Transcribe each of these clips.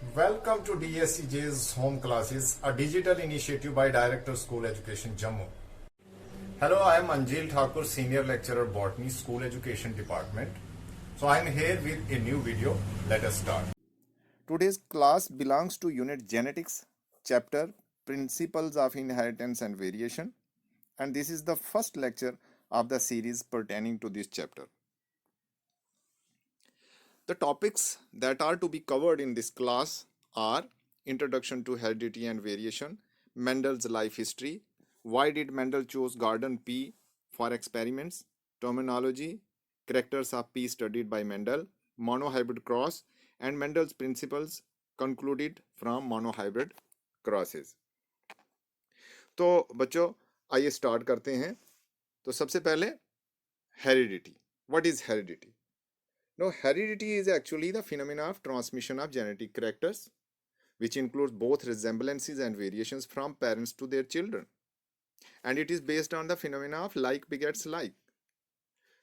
Welcome to DSCJ's Home Classes, a digital initiative by Director School Education Jammu. Hello, I am Anjil Thakur, Senior Lecturer Botany, School Education Department. So I am here with a new video. Let us start. Today's class belongs to Unit Genetics, Chapter Principles of Inheritance and Variation, and this is the first lecture of the series pertaining to this chapter. The topics that are to be covered in this class are Introduction to Heredity and Variation, Mendel's life history, why did Mendel choose garden pea for experiments, terminology, characters of pea studied by Mendel, monohybrid cross, and Mendel's principles concluded from monohybrid crosses. तो बच्चों आइए start करते हैं. तो सबसे पहले heredity. What is heredity? Now, heredity is actually the phenomena of transmission of genetic characters, which includes both resemblances and variations from parents to their children. And it is based on the phenomena of like begets like.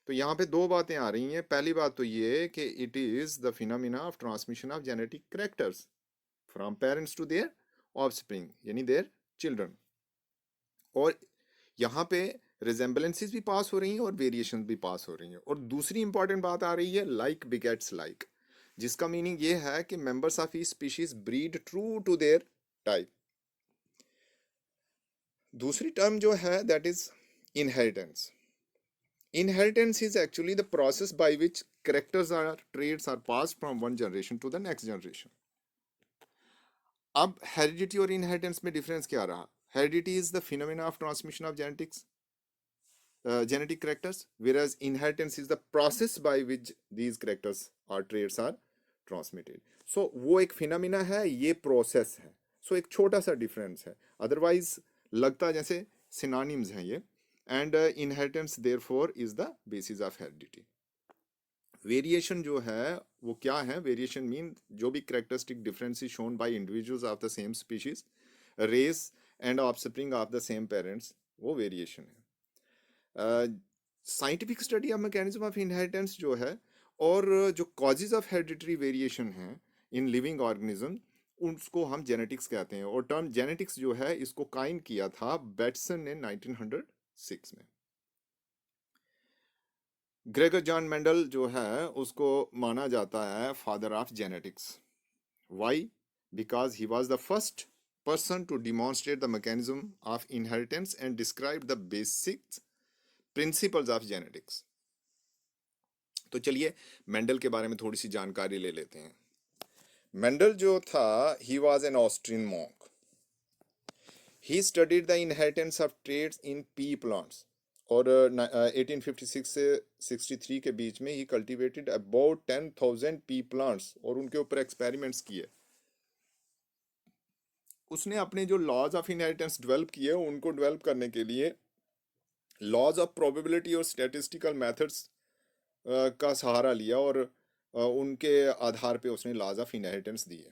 तो यहाँ पे दो बातें आ रही हैं. पहली बात तो ये कि it is the phenomena of transmission of genetic characters from parents to their offspring, यानी their children. और यहाँ पे रिजेंबलेंसेस भी पास हो रही हैं और वेरिएशन भी पास हो रही हैं. और दूसरी इंपॉर्टेंट बात आ रही है लाइक बिगेट्स लाइक, जिसका मीनिंग ये है कि members of each species breed true to their type. दूसरी टर्म जो है that is inheritance. Inheritance is actually the process by which characters are traits are passed from one generation to the next generation. अब heredity और inheritance में difference क्या रहा? Heredity is the phenomena of transmission of genetic characters, whereas inheritance is the process by which these characters or traits are transmitted. So वो एक phenomena है, ये process है. सो एक छोटा सा डिफरेंस है, अदरवाइज लगता जैसे सिनोनिम्स हैं ये. And inheritance therefore is the basis of heredity. Variation जो है वो क्या है? वेरिएशन मीन जो भी characteristic differences shown by individuals of the same species, race and offspring of the same parents, वो वेरिएशन है. Scientific study of mechanism of inheritance जो है और जो कॉजेज ऑफ हेरिडिटरी वेरिएशन है इन लिविंग ऑर्गेनिज्म, उसको हम जेनेटिक्स कहते हैं. और टर्म जेनेटिक्स जो है इसको काइन किया था बेटसन ने 1906 में. ग्रेगर जॉन मेंडल जो है उसको माना जाता है father of genetics. Why? Because he was the first person to demonstrate the mechanism of inheritance and describe the basic principles of genetics. तो चलिए मेंडल के बारे में थोड़ी सी जानकारी ले लेते हैं. मेंडल जो था he was an Austrian monk. He studied the inheritance of traits in pea plants. और 1856 से 63 के बीच में he cultivated about 10,000 pea plants और उनके ऊपर एक्सपेरिमेंट्स किए. उसने अपने जो लॉज ऑफ इनहेरिटेंस डेवलप किए उनको डेवलप करने के लिए लॉज ऑफ प्रोबेबिलिटी और स्टैटिस्टिकल मेथड्स का सहारा लिया और उनके आधार पे उसने लॉज ऑफ इनहेरिटेंस दिए.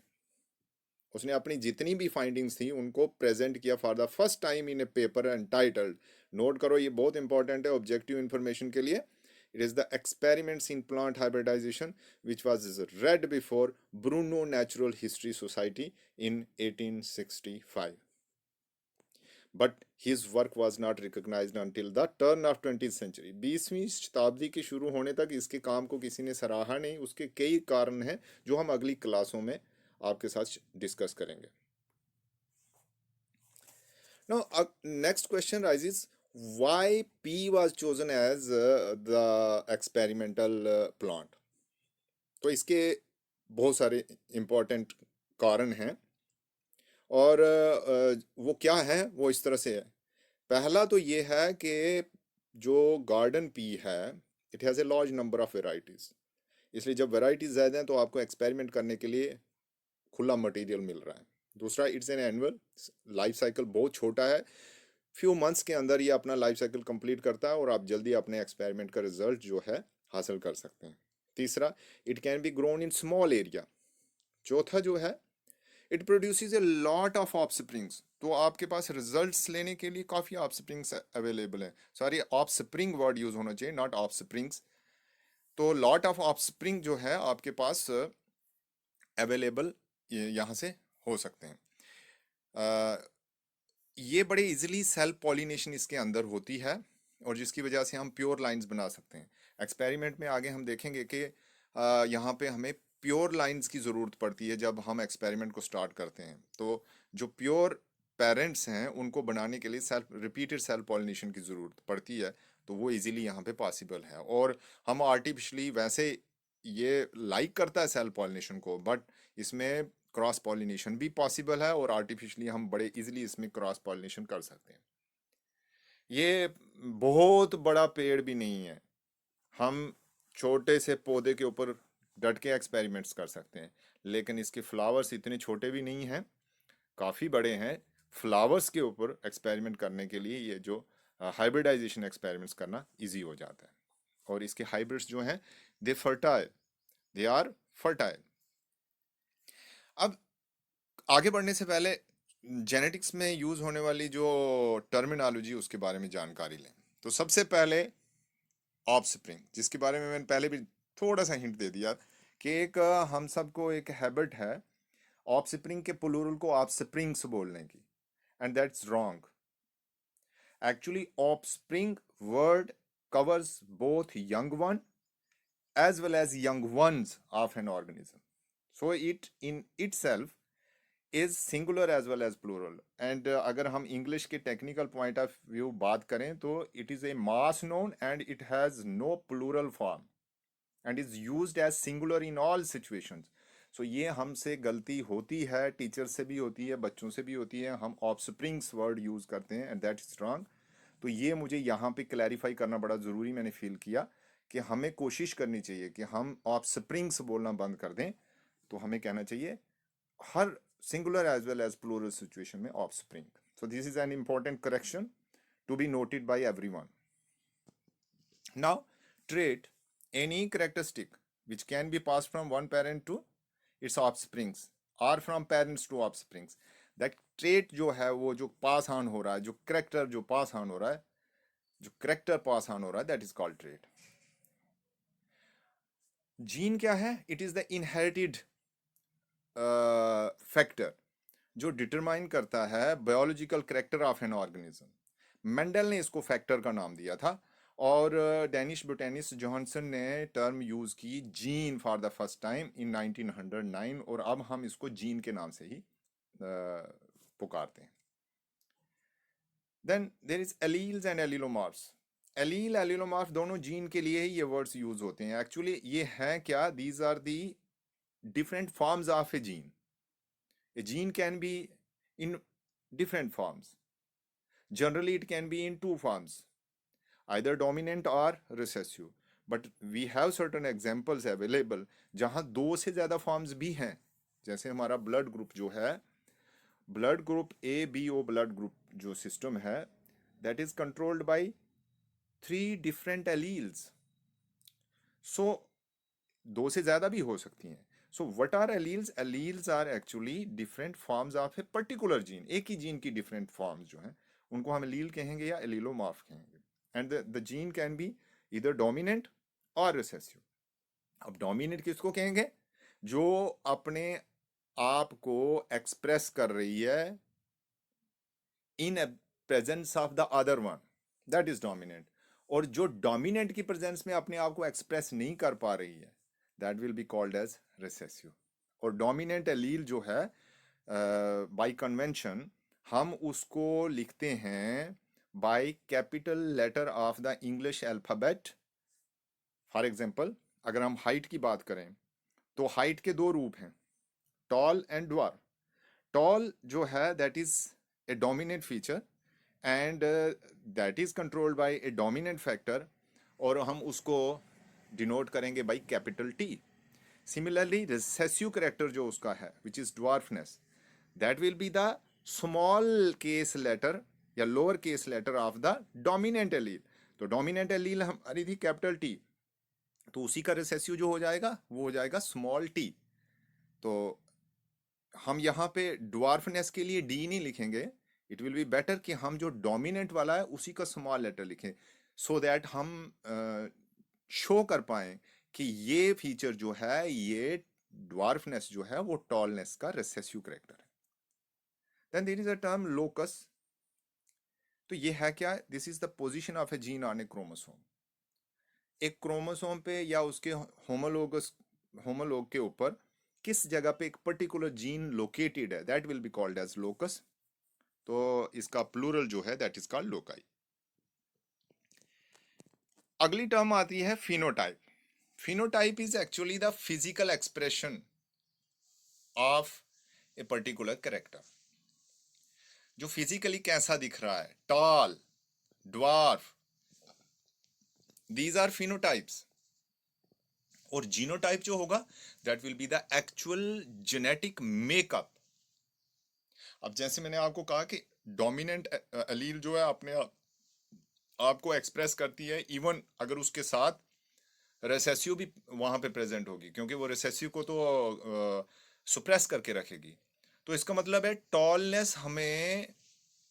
उसने अपनी जितनी भी फाइंडिंग्स थी उनको प्रेजेंट किया for the first time in A paper entitled, note करो ये बहुत इंपॉर्टेंट है ऑब्जेक्टिव इंफॉर्मेशन के लिए, it is the experiments in plant hybridization which was read before Brno Natural History Society in 1865. But his work was not recognized until the turn of 20th century. 20वीं शताब्दी के शुरू होने तक इसके काम को किसी ने सराहा नहीं. उसके कई कारण हैं जो हम अगली क्लासों में आपके साथ डिस्कस करेंगे. Now, next question rises, why pea was chosen as the experimental plant? तो इसके बहुत सारे इम्पोर्टेंट कारण हैं और वो क्या है वो इस तरह से है. पहला तो ये है कि जो गार्डन पी है it has a large number of varieties, इसलिए जब वेराइटीज़ ज़्यादा हैं तो आपको एक्सपेरिमेंट करने के लिए खुला मटेरियल मिल रहा है. दूसरा, it's an annual, life cycle बहुत छोटा है, फ्यू मंथ्स के अंदर ये अपना लाइफ साइकिल कंप्लीट करता है और आप जल्दी अपने एक्सपेरिमेंट का रिजल्ट जो है हासिल कर सकते हैं. तीसरा, it can be grown in small area. चौथा जो है, it produces a lot of offsprings. तो आपके पास रिजल्ट्स लेने के लिए काफ़ी ऑफस्प्रिंग्स अवेलेबल हैं. सॉरी, ऑफस्प्रिंग वर्ड यूज़ होना चाहिए, नॉट ऑफस्प्रिंग्स. तो लॉट ऑफ ऑफस्प्रिंग जो है आपके पास अवेलेबल ये यहाँ से हो सकते हैं। अ, ये बड़े इजीली सेल्फ पॉलिनेशन इसके अंदर होती है, और जिसकी वजह से हम प्योर लाइंस बना सकते हैं। एक्सपेरिमेंट में आगे हम देखेंगे कि यहाँ पे हमें प्योर लाइंस की ज़रूरत पड़ती है जब हम एक्सपेरिमेंट को स्टार्ट करते हैं। तो जो प्योर पेरेंट्स हैं उनको बनाने के लिए रिपीटेड सेल्फ पॉलिनेशन की ज़रूरत पड़ती है, तो वो इजीली यहाँ पे पॉसिबल है। और हम आर्टिफिशली वैसे ये लाइक करता है सेल्फ पॉलिनेशन को, बट इसमें क्रॉस पॉलिनेशन भी पॉसिबल है, और आर्टिफिशियली हम बड़े इजीली इसमें क्रॉस पॉलिनेशन कर सकते हैं। ये बहुत बड़ा पेड़ भी नहीं है, हम छोटे से पौधे के ऊपर डट के एक्सपेरिमेंट्स कर सकते हैं। लेकिन इसके फ्लावर्स इतने छोटे भी नहीं हैं, काफ़ी बड़े हैं। फ्लावर्स के ऊपर एक्सपेरिमेंट करने के लिए ये जो हाइब्रिडाइजेशन एक्सपेरिमेंट्स करना इजी हो जाता है। और इसके हाइब्रिड्स जो हैं, दे आर फर्टाइल। अब आगे बढ़ने से पहले जेनेटिक्स में यूज होने वाली जो टर्मिनोलॉजी उसके बारे में जानकारी लें। तो सबसे पहले ऑफस्प्रिंग, जिसके बारे में मैंने पहले भी थोड़ा सा हिंट दे दिया कि एक हम सबको एक हैबिट है ऑफस्प्रिंग के प्लूरल को ऑफस्प्रिंग्स बोलने की, and that's wrong. Actually offspring word covers both young one as well as young ones of an organism. So it in itself is singular as well as plural. And अगर हम English के technical point of view बात करें तो it is a mass noun and it has no plural form and is used as singular in all situations. So ये हमसे गलती होती है, टीचर से भी होती है, बच्चों से भी होती है, हम ऑफस्प्रिंग्स वर्ड यूज़ करते हैं एंड दैट इज़ रॉन्ग। तो ये मुझे यहाँ पे क्लैरिफाई करना बड़ा ज़रूरी मैंने फील किया कि हमें कोशिश करनी चाहिए कि हम ऑफस्प्रिंग्स बोलना बंद कर दें। तो हमें कहना चाहिए हर singular as well as plural situation में offspring. So this is an important correction to be noted by everyone. Now, trait, any characteristic which can be passed from one parent to its offsprings or from parents to offsprings. That trait जो है वो जो pass on हो रहा है, जो character जो pass on हो रहा है, जो character pass on हो रहा है, that is called trait. Gene क्या है? It is the inherited factor जो डिटरमाइन करता है biological character of an organism. Mendel ने इसको फैक्टर का नाम दिया था, और डेनिश बोटेनिस्ट जॉनसन ने टर्म यूज की gene for the first time in 1909, और अब हम इसको जीन के नाम से ही पुकारते हैं। Then there is alleles and allelomorphs. Allele allelomorph दोनों जीन के लिए ही ये वर्ड्स यूज होते हैं। एक्चुअली ये है क्या, these are the different forms of a gene. A gene can be in different forms. Generally, it can be in two forms, either dominant or recessive. But we have certain examples available जहाँ दो से ज़्यादा forms भी हैं। जैसे हमारा blood group जो है, blood group A B O blood group जो सिस्टम है, that is controlled by 3 different alleles. So दो से ज़्यादा भी हो सकती हैं। So what are alleles? Alleles are actually different forms of a particular gene. एक ही जीन की different forms जो हैं उनको हम allele कहेंगे या allelomorph कहेंगे. And the gene can be either dominant or recessive. अब dominant किसको कहेंगे? जो अपने आप को express कर रही है in a presence of the other one. That is dominant. और जो dominant की presence में अपने आप को express नहीं कर पा रही है, that will be called as recessive. और dominant allele जो है by convention हम उसको लिखते हैं by capital letter of the English alphabet. For example, अगर हम height की बात करें तो height के दो रूप हैं, tall and dwarf. Tall जो है that is a dominant feature and that is controlled by a dominant factor, और हम उसको डिनोट करेंगे by capital T. Similarly recessive character जो उसका है which is dwarfness, that will be the small case letter या lower case letter of the dominant allele. तो dominant allele हमारी थी कैपिटल टी, तो उसी का रिसेसिव जो हो जाएगा वो हो जाएगा स्मॉल टी। तो हम यहाँ पे ड्वार्फनेस के लिए डी नहीं लिखेंगे, इट विल बी बेटर कि हम जो डोमिनेंट वाला है उसी का स्मॉल लेटर लिखें, सो दैट हम शो कर पाएं कि ये फीचर जो है ये ड्वार्फनेस जो है वो टॉलनेस का रिसेसिव करेक्टर है। Then there is a term locus. तो ये है क्या? This is the position of a gene on a chromosome. एक क्रोमोसोम पे या उसके होमोलोगस होमोलोग के ऊपर किस जगह पे एक पर्टिकुलर जीन लोकेटेड है, that will be called as locus. तो इसका प्लूरल जो है दैट इज कॉल्ड लोकाई। अगली टर्म आती है phenotype. Phenotype is actually the physical expression of a particular character. जो फिजिकली कैसा दिख रहा है, tall, dwarf, these are phenotypes. और जीनोटाइप जो होगा that will be the actual genetic makeup. अब जैसे मैंने आपको कहा कि डोमिनेंट एलील जो है अपने आपको एक्सप्रेस करती है, इवन अगर उसके साथ रेसेसिव भी वहां पे प्रेजेंट होगी, क्योंकि वो रेसेसिव को तो सुप्रेस करके रखेगी। तो इसका मतलब है टॉलनेस हमें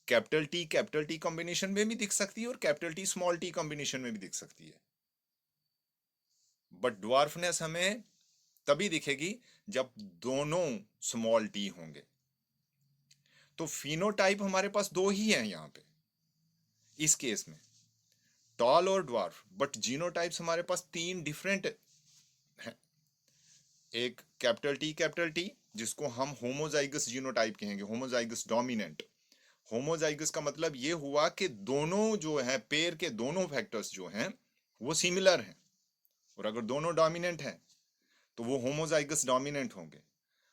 कैपिटल टी कॉम्बिनेशन में भी दिख सकती है और capital T small T combination में भी दिख सकती है। बट ड्वार्फनेस हमें तभी दिखेगी जब दोनों स्मॉल टी होंगे। तो फिनोटाइप हमारे पास दो ही हैं यहां पे इस केस में, टॉल और ड्वार्फ। बट जीनोटाइप्स हमारे पास तीन डिफरेंट हैं। एक कैपिटल टी जिसको हम होमोजाइगस जीनोटाइप कहेंगे, होमोजाइगस डोमिनेंट। होमोजाइगस का मतलब ये हुआ कि दोनों जो है पेयर के दोनों फैक्टर्स जो हैं वो सिमिलर हैं, और अगर दोनों डोमिनेंट हैं तो वो होमोजाइगस डोमिनेंट होंगे।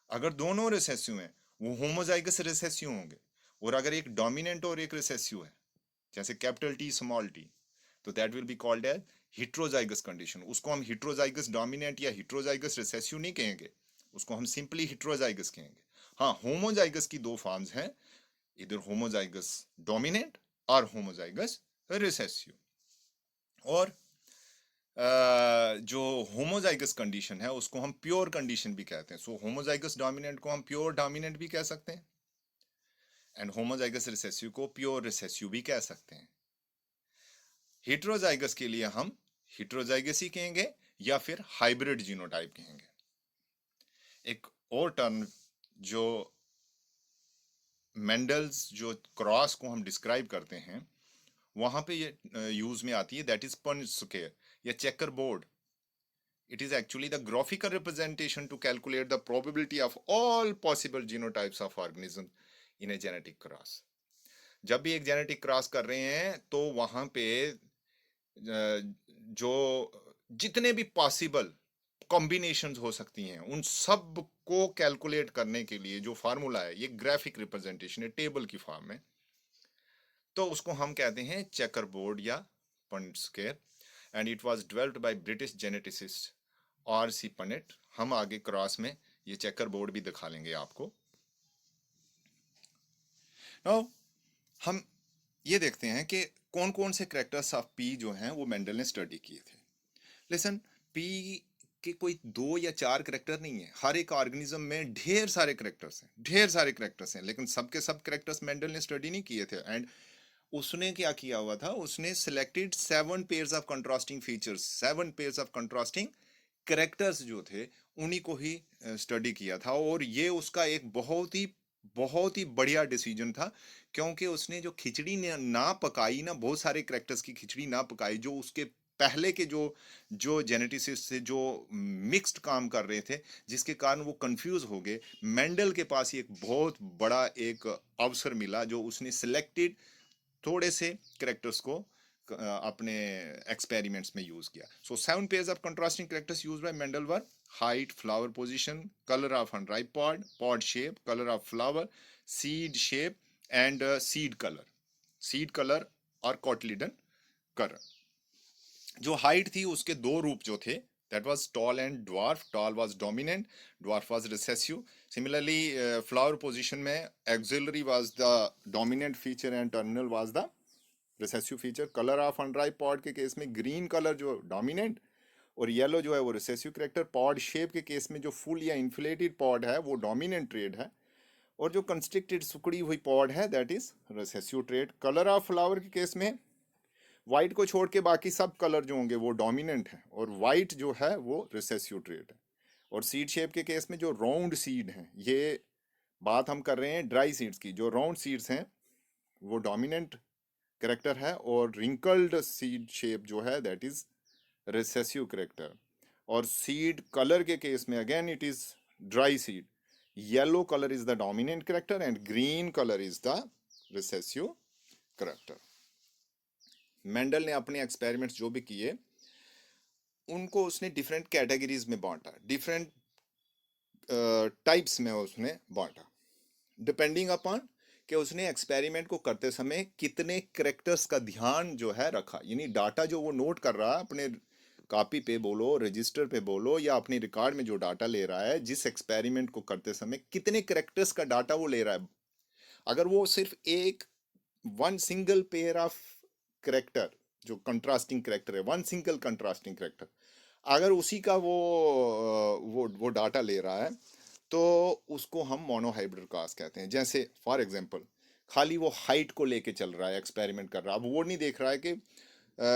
अगर दोनों रिसेसिव हैं वो होमोजाइगस रिसेसिव होंगे। और अगर एक डोमिनेंट और एक रिसेसिव है, जैसे कैपिटल टी स्मॉल टी, तो that will be called as heterozygous condition. उसको हम हिट्रोजाइगस डोमिनेंट या हिट्रोजाइगस रिसेसिव नहीं कहेंगे, उसको हम सिंपली हिट्रोजाइगस कहेंगे। हाँ, होमोजाइगस की दो फॉर्म्स हैं, इधर होमोजाइगस डोमिनेंट और होमोजाइगस रिसेसिव। और जो होमोजाइगस कंडीशन है उसको हम प्योर कंडीशन भी कहते हैं। सो होमोजाइगस डोमिनेंट को हम प्योर डोमिनेंट भी कह सकते हैं, एंड होमोजाइगस रिसेसिव को प्योर रिसेसिव भी कह सकते हैं। हेट्रोजाइगस के लिए हम हेट्रोजाइगस ही कहेंगे या फिर हाइब्रिड जीनोटाइप कहेंगे। एक और टर्म जो मेंडल्स जो क्रॉस को हम डिस्क्राइब करते हैं वहां पे ये यूज में आती है, दैट इज पन स्क्वायर या checker board. It is actually the graphical representation to calculate the probability of all possible genotypes of organism in a genetic cross. जब भी एक जेनेटिक क्रॉस कर रहे हैं तो वहां पे जो जितने भी पॉसिबल कॉम्बिनेशंस हो सकती हैं उन सब को कैलकुलेट करने के लिए जो फार्मूला है, ये ग्राफिक रिप्रेजेंटेशन है टेबल की फॉर्म में, तो उसको हम कहते हैं चेकर बोर्ड या point square. And it was developed by British geneticist R.C. Punnett. हम आगे क्रॉस में ये चेकर बोर्ड भी दिखा लेंगे आपको। नाउ हम ये देखते हैं कि कौन कौन से कैरेक्टर्स ऑफ पी जो हैं वो मेंडल ने स्टडी किए थे। लिसन, पी के कोई दो या चार करेक्टर नहीं है, हर एक ऑर्गेनिज्म में ढेर सारे करेक्टर्स हैं, ढेर सारे करेक्टर्स हैं, लेकिन सबके सब करेक्टर्स मेंडल ने स्टडी नहीं किए थे। एंड उसने क्या किया हुआ था, उसने selected 7 pairs of contrasting features, 7 pairs of contrasting characters जो थे उन्हीं को ही स्टडी किया था। और ये उसका एक बहुत ही बढ़िया डिसीजन था, क्योंकि उसने जो खिचड़ी ना पकाई ना, बहुत सारे करेक्टर्स की खिचड़ी ना पकाई जो उसके पहले के जो जो जेनेटिसिस्ट से जो मिक्स्ड काम कर रहे थे, जिसके कारण वो कंफ्यूज हो गए। मेंडल के पास एक बहुत बड़ा एक अवसर मिला जो उसने सिलेक्टेड थोड़े से करेक्टर्स को अपने एक्सपेरिमेंट्स में यूज किया। सो 7 pairs of contrasting characters used by Mendel were height, flower position, colour of unripe pod, pod shape, colour of flower, seed shape and seed colour और कॉटलिडन कलर। जो height थी उसके दो रूप जो थे, that was tall and dwarf. Tall was dominant, dwarf was recessive. Similarly, flower position में axillary was the dominant feature and terminal was the recessive feature. Color of unripe pod के case में green color जो dominant और yellow जो है वो recessive character. Pod shape के case में जो full या inflated pod है वो dominant trait है, और जो constricted सुकड़ी हुई pod है that is recessive trait. Color of flower के केस में व्हाइट को छोड़ के बाकी सब कलर जो होंगे वो डोमिनेंट है, और व्हाइट जो है वो रिसेसिव ट्रेट है। और सीड शेप के केस में जो राउंड सीड हैं, ये बात हम कर रहे हैं ड्राई सीड्स की, जो राउंड सीड्स हैं वो डोमिनेंट करेक्टर है, और रिंकल्ड सीड शेप जो है दैट इज रिसेसिव करेक्टर। और सीड कलर के केस में again it is dry seed, yellow colour is the dominant character and green colour is the recessive character. Mendel ने अपने experiments जो भी किए उनको उसने डिफरेंट कैटेगरीज में बांटा, डिफरेंट टाइप्स में उसने बांटा, डिपेंडिंग अपॉन कि उसने एक्सपेरिमेंट को करते समय कितने करेक्टर्स का ध्यान जो है रखा, यानी डाटा जो वो नोट कर रहा है अपने कॉपी पे बोलो, रजिस्टर पे बोलो, या अपने रिकॉर्ड में जो डाटा ले रहा है, जिस एक्सपेरिमेंट को करते समय कितने करेक्टर्स का डाटा वो ले रहा है। अगर वो सिर्फ एक one single pair of character, जो कंट्रास्टिंग करेक्टर है, वन सिंगल कंट्रास्टिंग करेक्टर, अगर उसी का वो डाटा ले रहा है तो उसको हम मोनोहाइब्रिड क्लास कहते हैं। जैसे फॉर एग्जांपल खाली वो हाइट को लेके चल रहा है, एक्सपेरिमेंट कर रहा है, अब वो नहीं देख रहा है कि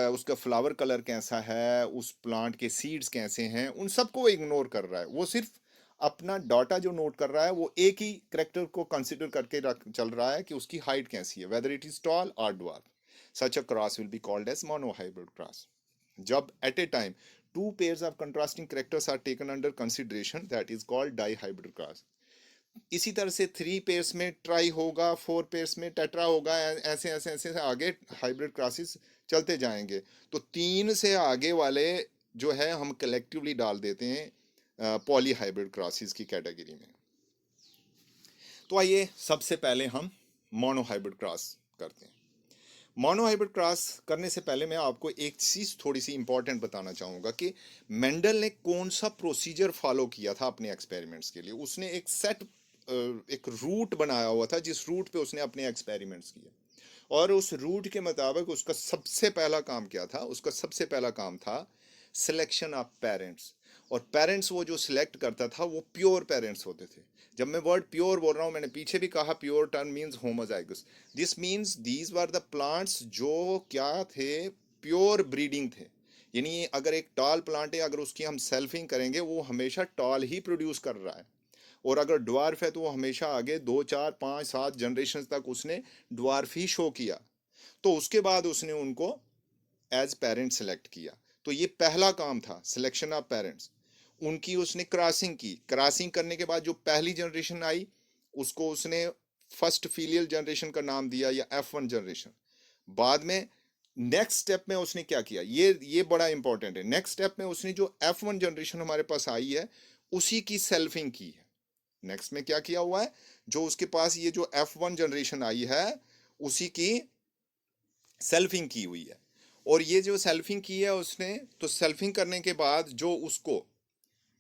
उसका फ्लावर कलर कैसा है, उस प्लांट के सीड्स कैसे हैं, उन सबको वो इग्नोर कर रहा है। वो सिर्फ अपना डाटा जो नोट कर रहा है वो एक ही करेक्टर को कंसिडर करके चल रहा है कि उसकी हाइट कैसी है, वेदर इट इज टॉल और dwarf. Such a cross will be called as monohybrid cross. जब at a time two pairs of contrasting characters are taken under consideration, that is called dihybrid class. इसी तरह से 3 pairs में try होगा, 4 pairs में tetra होगा, ऐसे ऐसे ऐसे आगे हाइब्रिड क्लासेस चलते जाएंगे। तो 3 से आगे वाले जो है हम कलेक्टिवली डाल देते हैं पॉली हाइब्रिड क्लासेस की कैटेगरी में। तो आइए सबसे पहले हम मोनो हाइब्रिड क्रॉस करते हैं। मोनो हाइब्रिड क्रॉस करने से पहले मैं आपको एक चीज़ थोड़ी सी इंपॉर्टेंट बताना चाहूँगा कि मेंडल ने कौन सा प्रोसीजर फॉलो किया था अपने एक्सपेरिमेंट्स के लिए। उसने एक सेट एक रूट बनाया हुआ था, जिस रूट पे उसने अपने एक्सपेरिमेंट्स किए, और उस रूट के मुताबिक उसका सबसे पहला काम क्या था? उसका सबसे पहला काम था सिलेक्शन ऑफ पेरेंट्स। और पेरेंट्स वो जो सिलेक्ट करता था वो प्योर पेरेंट्स होते थे। जब मैं वर्ड प्योर बोल रहा हूँ, मैंने पीछे भी कहा pure term means homozygous. This means these were the plants जो क्या थे, प्योर ब्रीडिंग थे। यानी अगर एक टॉल प्लांट है, अगर उसकी हम सेल्फिंग करेंगे वो हमेशा टॉल ही प्रोड्यूस कर रहा है, और अगर ड्वार्फ है तो वो हमेशा आगे 2 4 5 7 जनरेशन तक उसने ड्वार्फ ही शो किया। तो उसके बाद उसने उनको एज पेरेंट सेलेक्ट किया। तो ये पहला काम था, सिलेक्शन ऑफ पेरेंट्स। उनकी उसने क्रॉसिंग की, क्रॉसिंग करने के बाद जो पहली जनरेशन आई उसको उसने फर्स्ट फीलियल जनरेशन का नाम दिया, या F1 जनरेशन। बाद में नेक्स्ट स्टेप में उसने क्या किया, ये बड़ा इंपॉर्टेंट है। नेक्स्ट स्टेप में उसने जो F1 जनरेशन हमारे पास आई है उसी की सेल्फिंग की है। नेक्स्ट में क्या किया हुआ है, जो उसके पास ये जो F1 जनरेशन आई है उसी की सेल्फिंग की हुई है। और ये जो सेल्फिंग की है उसने, तो सेल्फिंग करने के बाद जो उसको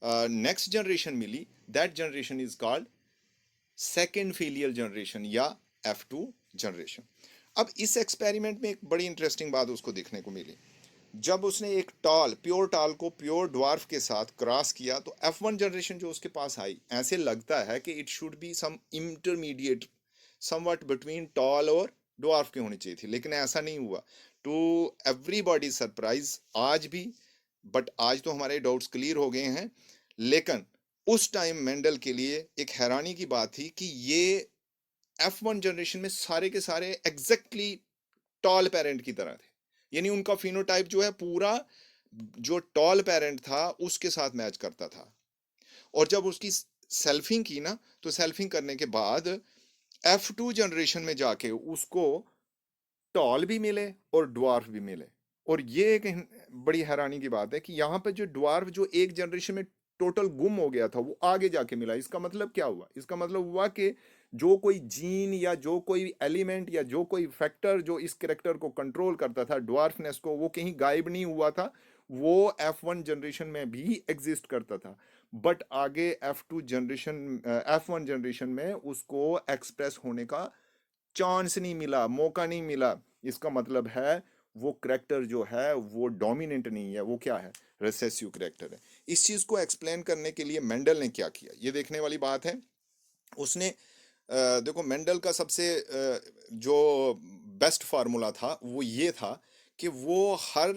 नेक्स्ट जनरेशन मिली, that generation is called second filial generation या F2 जनरेशन। अब इस एक्सपेरिमेंट में एक बड़ी इंटरेस्टिंग बात उसको देखने को मिली। जब उसने एक प्योर टाल को प्योर ड्वार्फ के साथ क्रॉस किया तो F1 जनरेशन जो उसके पास आई, ऐसे लगता है कि it should be some intermediate, somewhat between tall और ड्वार्फ की होनी चाहिए थी, लेकिन ऐसा नहीं हुआ। टू एवरीबॉडी सरप्राइज आज भी, बट आज तो हमारे डाउट्स क्लियर हो गए हैं, लेकिन उस टाइम मेंडल के लिए एक हैरानी की बात थी कि ये F1 जनरेशन में सारे के सारे एग्जैक्टली टॉल पेरेंट की तरह थे। यानी उनका फिनोटाइप जो है पूरा जो टॉल पेरेंट था उसके साथ मैच करता था। और जब उसकी सेल्फिंग की ना, तो सेल्फिंग करने के बाद F2 जनरेशन में जाके उसको टॉल भी मिले और ड्वार्फ भी मिले। और ये एक बड़ी हैरानी की बात है कि यहाँ पे जो ड्वार्फ जो एक जनरेशन में टोटल गुम हो गया था वो आगे जाके मिला। इसका मतलब क्या हुआ? इसका मतलब हुआ कि जो कोई जीन या जो कोई एलिमेंट या जो कोई फैक्टर जो इस कैरेक्टर को कंट्रोल करता था, ड्वार्फनेस को, वो कहीं गायब नहीं हुआ था, वो F1 जनरेशन में भी एग्जिस्ट करता था। बट आगे F2 जनरेशन F1 जनरेशन में उसको एक्सप्रेस होने का चांस नहीं मिला, मौका नहीं मिला। इसका मतलब है वो करेक्टर जो है वो डोमिनेंट नहीं है, वो क्या है? रिसेसिव करेक्टर है। इस चीज को एक्सप्लेन करने के लिए मेंडल ने क्या किया, ये देखने वाली बात है। उसने देखो मेंडल का सबसे जो बेस्ट फार्मूला था वो ये था कि वो हर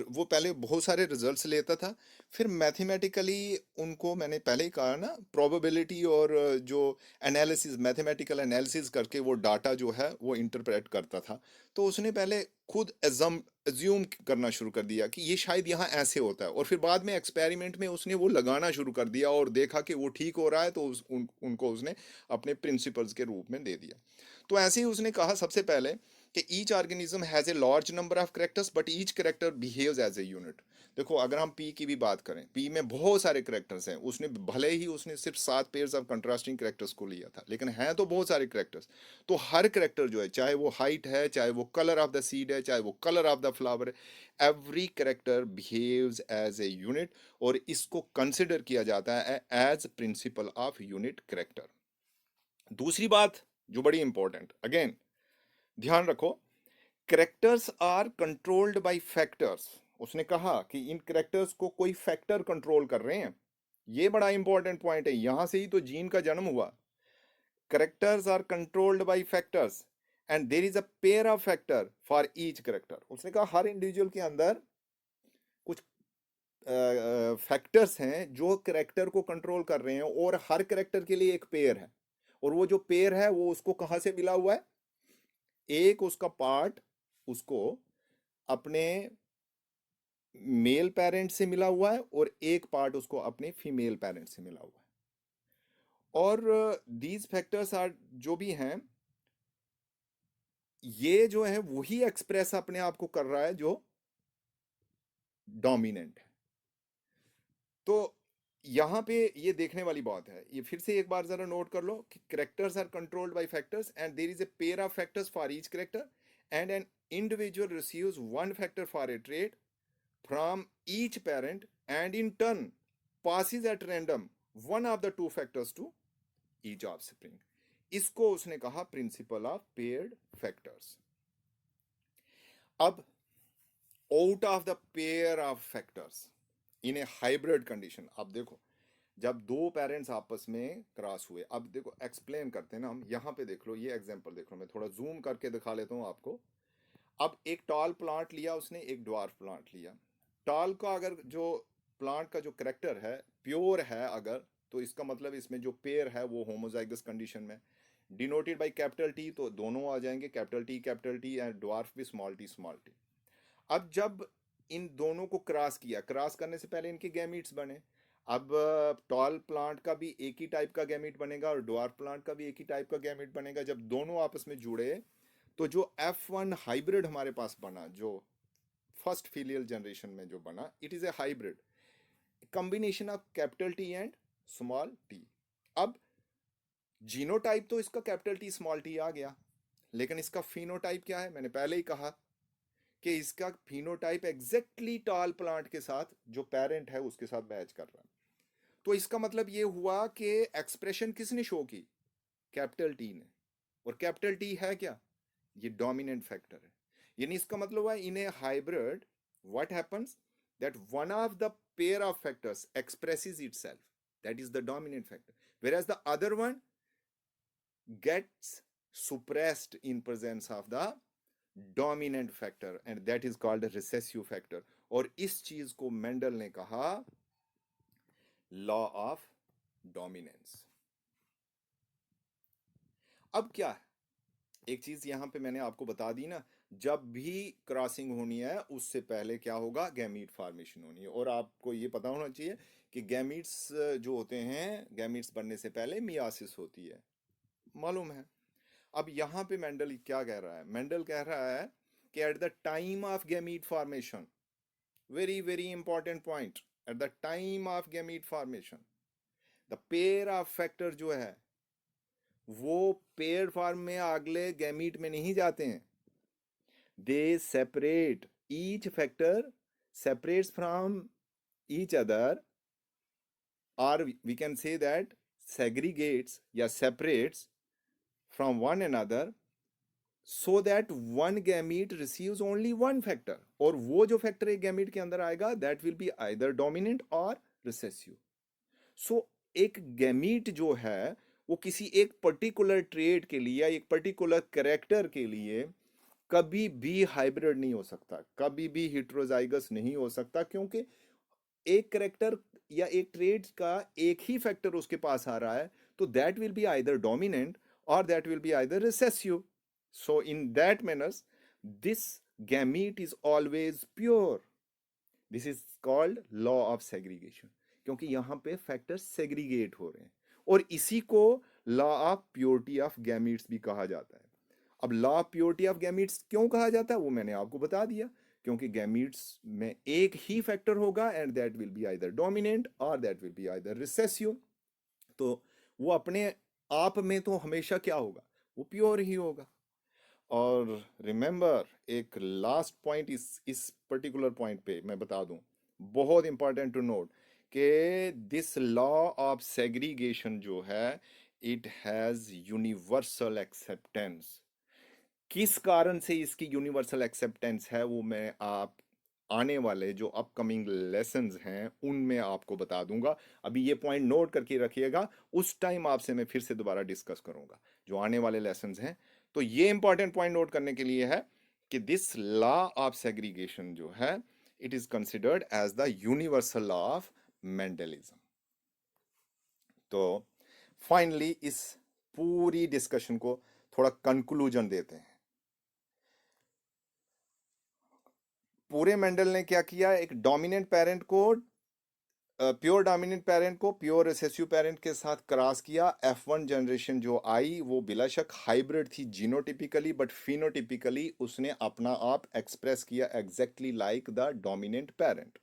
वो पहले बहुत सारे रिजल्ट्स लेता था, फिर मैथमेटिकली उनको, मैंने पहले ही कहा ना, प्रोबेबिलिटी और जो एनालिसिस, मैथमेटिकल एनालिसिस करके वो डाटा जो है वो इंटरप्रेट करता था। तो उसने पहले खुद एज्यूम करना शुरू कर दिया कि ये शायद यहाँ ऐसे होता है, और फिर बाद में एक्सपेरिमेंट में उसने वो लगाना शुरू कर दिया और देखा कि वो ठीक हो रहा है, तो उनको उसने अपने प्रिंसिपल्स के रूप में दे दिया। तो ऐसे ही उसने कहा सबसे पहले कि each organism has a large number of characters but each character behaves as a unit. देखो, अगर हम पी की भी बात करें, पी में बहुत सारे करेक्टर्स हैं, उसने भले ही उसने सिर्फ 7 पेयर्स ऑफ कंट्रास्टिंग करेक्टर्स को लिया था, लेकिन हैं तो बहुत सारे करेक्टर्स। तो हर करेक्टर जो है, चाहे वो हाइट है, चाहे वो कलर ऑफ द सीड है, चाहे वो कलर ऑफ द फ्लावर है, every character behaves as a unit, और इसको कंसिडर किया जाता है as principle of unit character. दूसरी बात जो बड़ी इंपॉर्टेंट, अगेन ध्यान रखो, characters are controlled by factors. उसने कहा कि इन करेक्टर्स को कोई फैक्टर कंट्रोल कर रहे हैं। ये बड़ा इंपॉर्टेंट पॉइंट है, यहां से ही तो जीन का जन्म हुआ। Characters are controlled by factors and there is a pair of factor for each character. उसने कहा हर इंडिविजुअल के अंदर कुछ फैक्टर्स हैं जो करेक्टर को कंट्रोल कर रहे हैं, और हर करेक्टर के लिए एक पेयर है। और वो जो पेयर है वो उसको कहां से मिला हुआ है? एक उसका पार्ट उसको अपने मेल पेरेंट से मिला हुआ है, और एक पार्ट उसको अपने फीमेल पेरेंट से मिला हुआ है। और दीज फैक्टर्स आर, जो भी हैं, ये जो है वही एक्सप्रेस अपने आप को कर रहा है जो डोमिनेंट है। तो यहां पे ये देखने वाली बात है, ये फिर से एक बार जरा नोट कर लो कि characters are controlled by factors and there is a pair of factors for each character, and an individual receives one factor for a trait from each parent and in turn passes at random one of the two factors to each offspring. इसको उसने कहा principle of paired factors. अब out of the pair of factors in a hybrid condition, अब देखो, जब दो parents आपस में क्रॉस हुए, अब देखो एक्सप्लेन करते हैं ना हम, यहां पे देख लो, ये एग्जांपल देख लो, मैं थोड़ा जूम करके दिखा लेता हूं आपको। अब एक टॉल प्लांट लिया उसने, एक ड्वार्फ प्लांट लिया। टॉल का अगर जो प्लांट का जो करेक्टर है प्योर है अगर, तो इसका मतलब इसमें जो पेयर है वो होमोजाइगस कंडीशन में, डिनोटेड बाय कैपिटल टी, तो दोनों आ जाएंगे, कैपिटल टी एंड ड्वार्फ भी स्मॉल टी स्मॉल टी। अब जब इन दोनों को क्रॉस किया, क्रॉस करने से पहले इनके गैमीट्स बने। अब टॉल प्लांट का भी एक ही टाइप का गैमीट बनेगा और ड्वार्फ प्लांट का भी एक ही टाइप का गैमीट बनेगा। जब दोनों आपस में जुड़े, तो जो F1 हाइब्रिड हमारे पास बना, जो फर्स्ट फिलियल जनरेशन में जो बना, it is a hybrid combination of capital T and small T. अब जीनोटाइप तो इसका कैपिटल टी स्मॉल टी आ गया, लेकिन इसका फिनोटाइप क्या है? मैंने पहले ही कहा कि इसका फिनोटाइप एग्जैक्टली टॉल प्लांट के साथ जो पेरेंट है उसके साथ मैच कर रहा है। तो इसका मतलब ये हुआ कि एक्सप्रेशन किसने शो की? कैपिटल टी ने। और कैपिटल टी है क्या? ये डोमिनेंट फैक्टर है। यानी इसका मतलब हुआ in a hybrid what happens, that one of the pair of factors expresses itself, that is the dominant factor, whereas the other one gets suppressed in presence of the dominant factor, and that is called a recessive factor। और इस चीज को Mendel ने कहा law of dominance. अब क्या है, एक चीज यहां पे मैंने आपको बता दी ना, जब भी क्रॉसिंग होनी है उससे पहले क्या होगा? गैमीट फॉर्मेशन होनी है। और आपको ये पता होना चाहिए कि गैमीट्स जो होते हैं, गैमीट्स बनने से पहले मियासिस होती है, मालूम है। अब यहां पे मेंडल क्या कह रहा है? मेंडल कह रहा है कि at the time of gamete formation, very very important point, at the time of gamete formation the pair of factor जो है वो पेयर फॉर्म में अगले गैमीट में नहीं जाते हैं, they separate, each factor separates from each other, or we can say that segregates या separates from one another, so that one gamete receives only one factor, और वो जो फैक्टर एक गैमीट के अंदर आएगा that will be either dominant or recessive। so एक gamete जो है वो किसी एक पर्टिकुलर ट्रेड के लिए या एक पर्टिकुलर कैरेक्टर के लिए कभी भी हाइब्रिड नहीं हो सकता, कभी भी हेटेरोजाइगस नहीं हो सकता, क्योंकि एक करेक्टर या एक ट्रेड का एक ही फैक्टर उसके पास आ रहा है, तो that will be either dominant और that will be either recessive. So in that manners this gamete is always pure. This is called law of segregation, क्योंकि यहां पे फैक्टर सेग्रीगेट हो रहे हैं, और इसी को law of purity of gametes भी कहा जाता है. अब law of purity of gametes क्यों कहा जाता है वो मैंने आपको बता दिया, क्योंकि गैमीट्स में एक ही फैक्टर होगा and that will be either dominant और that will be either recessive. तो वो अपने आप में तो हमेशा क्या होगा, वो प्योर ही होगा. और रिमेंबर, एक लास्ट पॉइंट इस पर्टिकुलर पॉइंट पे मैं बता दूं, बहुत इंपॉर्टेंट टू नोट, कि दिस लॉ ऑफ सेग्रीगेशन जो है, इट हैज यूनिवर्सल एक्सेप्टेंस. किस कारण से इसकी यूनिवर्सल एक्सेप्टेंस है वो मैं आप आने वाले जो अपकमिंग लेसन्स हैं उनमें आपको बता दूंगा. अभी ये पॉइंट नोट करके रखिएगा, उस टाइम आपसे मैं फिर से दोबारा डिस्कस करूंगा जो आने वाले लेसन्स हैं. तो ये इंपॉर्टेंट पॉइंट नोट करने के लिए है कि दिस लॉ ऑफ सेग्रीगेशन जो है, it is considered as the universal law of Mendelism. तो फाइनली इस पूरी डिस्कशन को थोड़ा कंक्लूजन देते हैं. पूरे मेंडल ने क्या किया, एक डोमिनेंट पेरेंट को, प्योर डोमिनेंट पेरेंट को प्योर रिसेसिव पेरेंट के साथ क्रॉस किया. F1 जनरेशन जो आई वो बिला शक हाइब्रिड थी जीनोटिपिकली, बट फिनोटिपिकली उसने अपना आप एक्सप्रेस किया exactly like the dominant parent.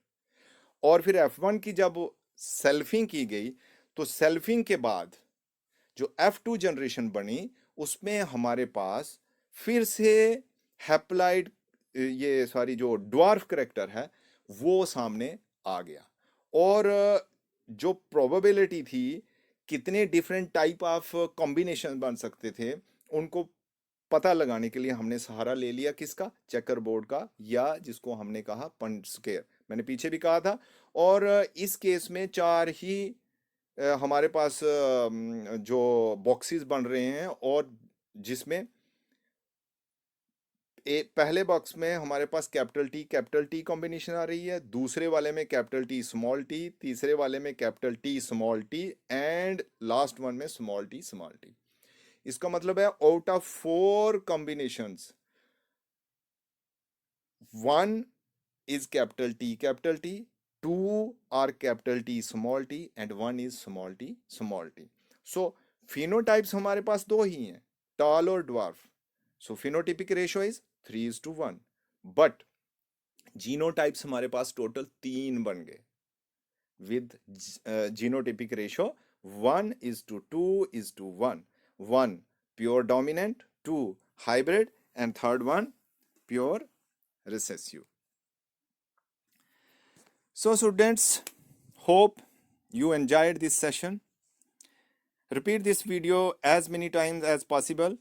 और फिर F1 की जब सेल्फिंग की गई, तो सेल्फिंग के बाद जो F2 जनरेशन बनी, उसमें हमारे पास फिर से हैप्लाइड, ये सॉरी जो ड्वार्फ करेक्टर है वो सामने आ गया. और जो प्रोबेबिलिटी थी कितने डिफरेंट टाइप ऑफ कॉम्बिनेशन बन सकते थे, उनको पता लगाने के लिए हमने सहारा ले लिया किसका, चेकर बोर्ड का, या जिसको हमने कहा पंच स्क्वायर, मैंने पीछे भी कहा था. और इस केस में चार ही हमारे पास जो बॉक्सेस बन रहे हैं, और जिसमें पहले बॉक्स में हमारे पास कैपिटल टी कॉम्बिनेशन आ रही है, दूसरे वाले में कैपिटल टी स्मॉल टी, तीसरे वाले में capital T small T, and last one में स्मॉल टी स्मॉल टी. इसका मतलब है out of 4 combinations, 1 is capital T, 2 are capital T small t, and 1 is small t small t. So phenotypes हमारे पास दो ही हैं, tall और dwarf. So phenotypic ratio is 3:1. But genotypes हमारे पास total 3 बन गए with genotypic ratio 1:2:1. 1 pure dominant, 2 hybrid, and third one pure recessive. So students, hope you enjoyed this session. Repeat this video as many times as possible